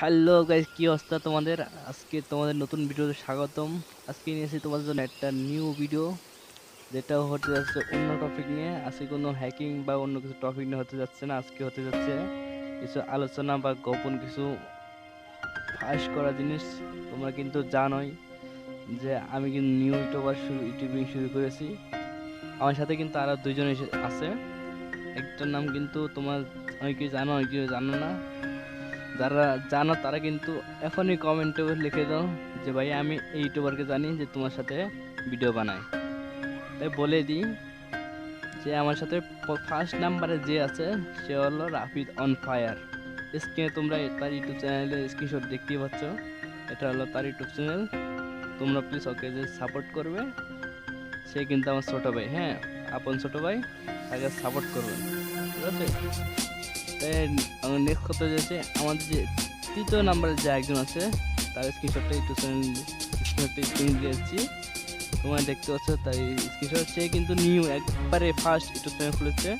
Hello guys, কি অবস্থা তোমাদের? আজকে তোমাদের নতুন ভিডিওতে স্বাগতম। আজকে নিয়েছি তোমাদের জন্য একটা নিউ ভিডিও, যেটা হতে যাচ্ছে অন্য টপিক নিয়ে। আজকে কোনো হ্যাকিং বা অন্য কিছু টপিক নিয়ে হতে যাচ্ছে না। আজকে হতে যাচ্ছে কিছু আলোচনা বা গোপন কিছু ফাঁস করা জিনিস। তোমরা কিন্তু জানোই যে আমি কিন্তু নিউ ইউটিউবিং শুরু করেছি। আমার সাথে কিন্তু আরো দুইজন আছে। একটার নাম কিন্তু তোমার অনেকেই জানো, অনেকেই জানো না। যারা জানো তারা কিন্তু এখনই কমেন্টে লিখে দাও যে ভাই আমি এই ইউটিউবারকে জানি যে তোমার সাথে ভিডিও বানায়। তাই বলে দিই যে আমার সাথে ফার্স্ট নাম্বারে যে আছে সে হলো রাফিদ অন ফায়ার। স্ক্রিনে তোমরা তার ইউটিউব চ্যানেলে স্ক্রিনশট দেখতেই পাচ্ছ। এটা হলো তার ইউটিউব চ্যানেল। তোমরা প্লিজ ওকে যে সাপোর্ট করবে। সে কিন্তু আমার ছোট ভাই, হ্যাঁ, আপন ছোট ভাই। তাকে সাপোর্ট করবেন, ঠিক আছে? তাই নেক্সট কথা হচ্ছে আমাদের যে তৃতীয় নাম্বারে যে একজন আছে তার স্ক্রিনশটটা একটু স্ক্রিন দিয়েছি, তোমরা দেখতে পাচ্ছ তাই স্ক্রিনশট। সে কিন্তু নিউ একবারে ফার্স্ট ইউটিউব চ্যানেল খুলেছে।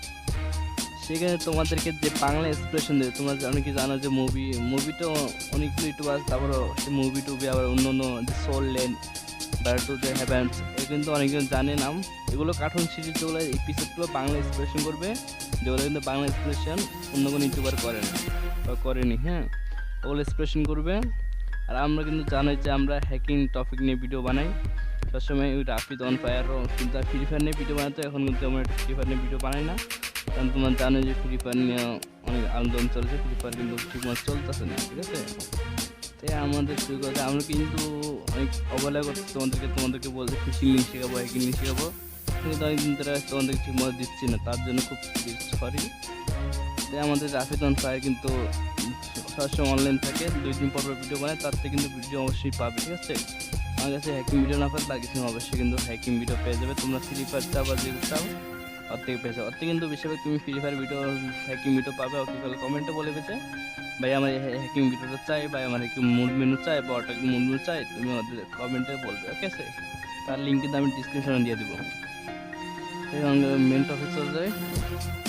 সেখানে তোমাদেরকে যে বাংলা এক্সপ্রেশন দেবে, তোমরা অনেকে জানো যে মুভিটা অনেকগুলো ইউটিউব আছে। তারপরে সে মুভি টুবি আবার অন্য অন্য যে soul lane to the heavens, এ কিন্তু অনেকজন জানে নাম। এগুলো কার্টুন সিরিজ, যেগুলো এপিসোডগুলো বাংলা এক্সপ্রেশন করবে, যেগুলো কিন্তু বাংলা এক্সপ্রেশন অন্য কোনো ইউটিউবার করে না বা করেনি, হ্যাঁ, ওগুলো এক্সপ্রেশন করবে। আর আমরা কিন্তু জানাই যে আমরা হ্যাকিং টপিক নিয়ে ভিডিও বানাই সবসময়। ওই রাফিদ অন ফায়ারও কিন্তু ফ্রি ফায়ার নিয়ে ভিডিও বানাতো, এখন কিন্তু আমরা একটা ফ্রি ফায়ার নিয়ে ভিডিও বানাই না। কারণ তোমরা জানো যে ফ্রি ফায়ার নিয়ে অনেক আন্দোলন চলছে, ফ্রি ফায়ার কিন্তু ঠিকমতো চলতেছে না, ঠিক আছে? তাই আমাদের শুরু করতে আমরা কিন্তু অনেক অবহেলা করছি তোমাদেরকে বলছে ফিশিং লিঙ্ক শেখাবো, হ্যাকিং লিঙ্ক শেখাবো, কিন্তু অনেকদিন ধরে তোমাদেরকে ঠিকমতো দিচ্ছি না, তার জন্য খুব সরি। তাই আমাদের রাফিদ অন ফায়ার কিন্তু সবসময় অনলাইন থাকে, 2 দিন পর ভিডিও বানায়, তার থেকে কিন্তু ভিডিও অবশ্যই পাবে, ঠিক আছে? আমার কাছে হ্যাকিং ভিডিও না পারে তার কিছু অবশ্যই কিন্তু হ্যাকিং ভিডিও পেয়ে যাবে। তোমরা ফ্রি ফায়ার চাও বা যেগুলো চাও ওর থেকে পেয়েছো, ওর থেকে কিন্তু বেশিরভাগ তুমি free fire video hacking video পাবে। ওকে কমেন্টে বলে পেয়েছে ভাই আমার হ্যাকিং ভিডিওটা চাই, ভাই আমার হ্যাকিং মুড মেনু চাই বা ওটা মুড মেনু চাই, তুমি ওদের কমেন্টে বলবে, ওকে আছে? তার লিঙ্ক কিন্তু আমি ডিসক্রিপশনে দিয়ে দেবো। এবং মেন টপিক চলে যায়।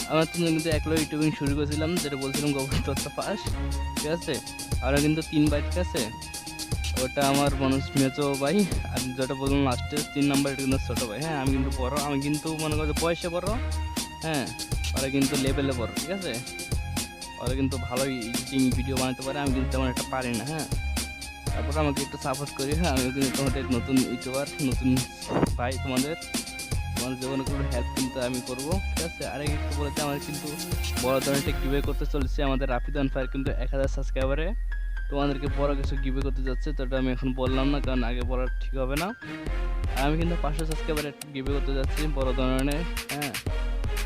আমরা তিনজন কিন্তু একলো ইউটিউবিং শুরু করেছিলাম, যেটা বলছিলাম গোপন তথ্য ফাঁস, ঠিক আছে? আমরা কিন্তু 3 ভাই, ঠিক আছে? ওটা আমার মানুষ মেজো ভাই, আর যেটা বললাম লাস্টে 3 নাম্বার, এটা কিন্তু ছোটো ভাই, হ্যাঁ। আমি কিন্তু বড়, আমি কিন্তু মনে করো বয়সে বড়, হ্যাঁ। ওরা কিন্তু লেভেলে বড়, ঠিক আছে? ওরা কিন্তু ভালোই এডিটিং ভিডিও বানাতে পারে, আমি কিন্তু তেমন একটা পারি না, হ্যাঁ। তারপর আমাকে একটু সাপোর্ট করি, হ্যাঁ। আমি কিন্তু তোমাদের নতুন ইউটিউবার, নতুন ভাই, তোমাদের যে কোনো হেল্প কিন্তু আমি করবো, ঠিক আছে? আরেক একটু বলেছে আমার কিন্তু বড় ধরনের একটা গিভওয়ে করতে চলেছে আমাদের রাফিদ অন ফায়ার, কিন্তু 1000 সাবস্ক্রাইবারে তোমাদেরকে বড় কিছু গিভওয়ে করতে যাচ্ছে। তো ওটা আমি এখন বললাম না, কারণ আগে বলা ঠিক হবে না। আর আমি কিন্তু 500 সাবস্ক্রাইবারে একটা গিভওয়ে করতে যাচ্ছি বড় ধরনের, হ্যাঁ।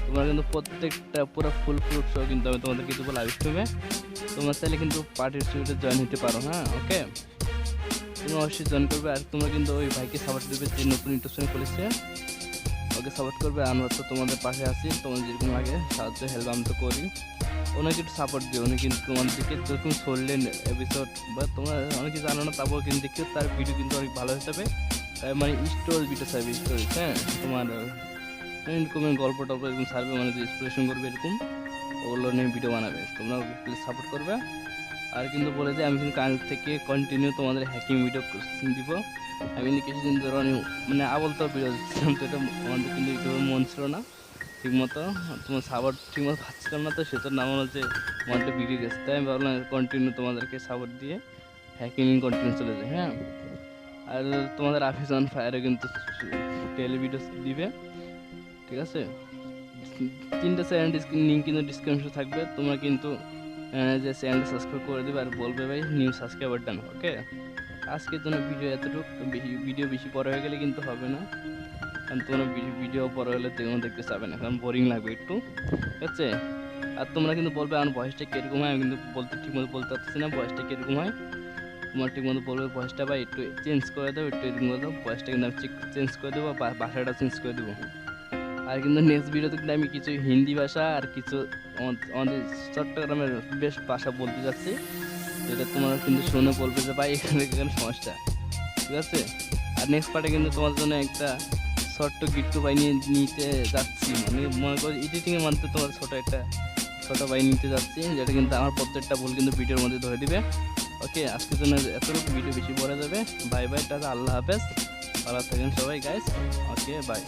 তোমরা কিন্তু প্রত্যেকটা পুরো ফুল প্রুফ সহ কিন্তু আমি তোমাদেরকে দেবো লাইভ স্ট্রিমে। তোমরা চাইলে কিন্তু পার্টিসিপেটে জয়েন হতে পারো, হ্যাঁ, ওকে? তুমি অবশ্যই জয়েন করবে। আর তোমরা কিন্তু ওই ভাইকে সাপোর্ট দেবে যে নতুন ইউটিউব চ্যানেল খুলেছে, ওকে সাপোর্ট করবে। আমরা তো তোমাদের পাশে আছি, তোমাদের যেরকম লাগে সাহায্য হেল্প আমি তো করি। ওনাকে একটু সাপোর্ট দিও, উনি কিন্তু তোমাদেরকে যেরকম ছড়লেন এপিসোড বা তোমরা অনেকে জানো না, তারপর কিন্তু দেখো তার ভিডিও কিন্তু অনেক ভালো হয়ে যাবে। তাই মানে স্টোরি ভিডিও চাইবে, স্টোরি, হ্যাঁ। তোমার এরকম গল্প টল্প এরকম সার্ভে, মানে যে ইন্সপিরেশন করবে এরকম, ওগুলো নিয়ে ভিডিও বানাবে। তোমরা ওকে প্লিজ সাপোর্ট করবে। আর কিন্তু বলে যে আমি কিন্তু কাল থেকে কন্টিনিউ তোমাদের হ্যাকিং ভিডিও দিব। আমি কিন্তু কিছুদিন ধরে মানে আবল তো ভিডিও দিচ্ছিলাম, তো এটা আমাদের কিন্তু ইউটিউবে মন ছিল না ঠিকমতো, তোমার সাপোর্ট ঠিকমতো পাচ্ছিলাম না, তো সেটার নাম হলো যে আমারটা ভিডিও গেছে। তাই আমি ভাবলাম কন্টিনিউ তোমাদেরকে সাপোর্ট দিয়ে হ্যাকিং কন্টিনিউ চলে যায়, হ্যাঁ। আর তোমাদের আফিস অন ফায়ারে কিন্তু ডেলি ভিডিও দিবে, ঠিক আছে? 3টা চ্যানেল লিঙ্ক কিন্তু ডিসক্রিপশনে থাকবে। তোমরা কিন্তু যে চ্যানেলটা সাবস্ক্রাইব করে দেবে আর বলবে ভাই নিউ সাবস্ক্রাইবার ডান, ওকে? আজকের জন্য ভিডিও এতটুকু। ভিডিও বেশি বড় হয়ে গেলে কিন্তু হবে না, কারণ তোমরা ভিডিও বড় হলে দেখতে চাবে না, কারণ বোরিং লাগবে একটু, ঠিক আছে? আর তোমরা কিন্তু বলবে আমার ভয়েসটা কীরকম হয়, আমি কিন্তু ঠিকমতো বলতে পারতেছি না ভয়েসটা কীরকম হয়। তোমার ঠিকমতো বলবে ভয়েসটা ভাই একটু চেঞ্জ করে দাও, একটু এরকম করে দাও, ভয়েসটা কিন্তু আমি চেঞ্জ করে দেবো, ভাষাটা চেঞ্জ করে দেবো। আর কিন্তু নেক্সট ভিডিওতে কিন্তু আমি কিছু হিন্দি ভাষা আর কিছু আমাদের চট্টগ্রামের বেশ ভাষা বলতে যাচ্ছি, যেটা তোমরা কিন্তু শুনে বলবে যে ভাই এখানে এখানে সমস্যা, ঠিক আছে? আর নেক্সট পার্টে কিন্তু তোমার জন্য একটা ছোট্ট গিট্টু বানিয়ে নিতে যাচ্ছি, মানে মনে করো এডিটিংয়ের মাধ্যমে তোমার ছোট বানিয়ে নিতে যাচ্ছি, যেটা কিন্তু আমার প্রত্যেকটা ভুল কিন্তু ভিডিওর মধ্যে ধরে দিবে। ওকে, আজকের জন্য এতটুকু, ভিডিও বেশি বড় যাবে। বাই বাই, টাটা, আল্লাহ হাফেজ, ভালো থাকেন সবাই গাইস। Okay, by.